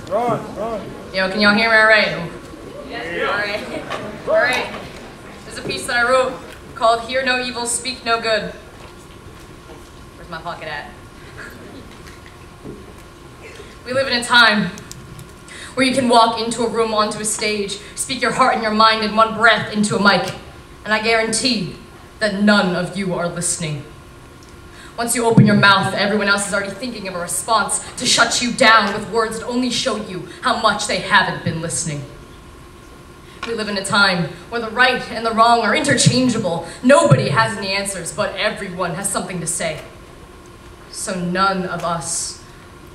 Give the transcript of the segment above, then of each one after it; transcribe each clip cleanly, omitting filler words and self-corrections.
Yo, can y'all hear me all right? Yes. All right. There's a piece that I wrote called Hear No Evil, Speak No Good. Where's my pocket at? We live in a time where you can walk into a room, onto a stage, speak your heart and your mind in one breath into a mic, and I guarantee that none of you are listening. Once you open your mouth, everyone else is already thinking of a response to shut you down with words that only show you how much they haven't been listening. We live in a time where the right and the wrong are interchangeable. Nobody has any answers, but everyone has something to say. So none of us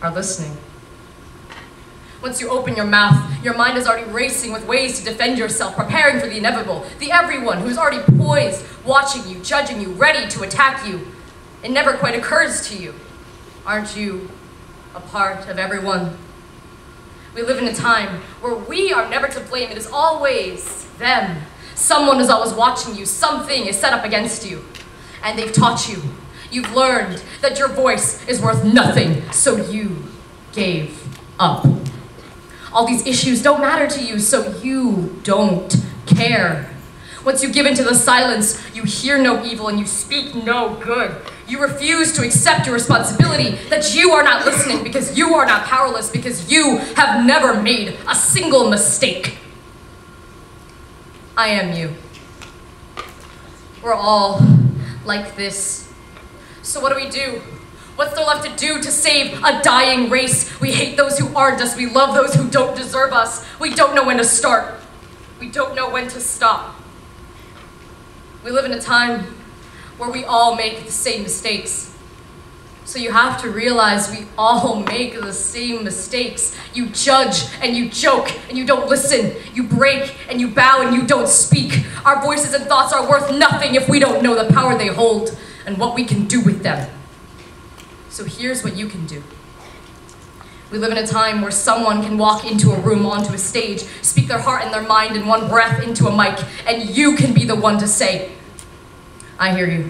are listening. Once you open your mouth, your mind is already racing with ways to defend yourself, preparing for the inevitable, the everyone who's already poised, watching you, judging you, ready to attack you. It never quite occurs to you. Aren't you a part of everyone? We live in a time where we are never to blame. It is always them. Someone is always watching you. Something is set up against you. And they've taught you. You've learned that your voice is worth nothing, so you gave up. All these issues don't matter to you, so you don't care. Once you give into the silence, you hear no evil and you speak no good. You refuse to accept your responsibility that you are not listening because you are not powerless, because you have never made a single mistake. I am you. We're all like this. So what do? What's there left to do to save a dying race? We hate those who aren't us. We love those who don't deserve us. We don't know when to start. We don't know when to stop. We live in a time where we all make the same mistakes. So you have to realize we all make the same mistakes. You judge and you joke and you don't listen. You break and you bow and you don't speak. Our voices and thoughts are worth nothing if we don't know the power they hold and what we can do with them. So here's what you can do. We live in a time where someone can walk into a room, onto a stage, speak their heart and their mind in one breath into a mic, and you can be the one to say, I hear you.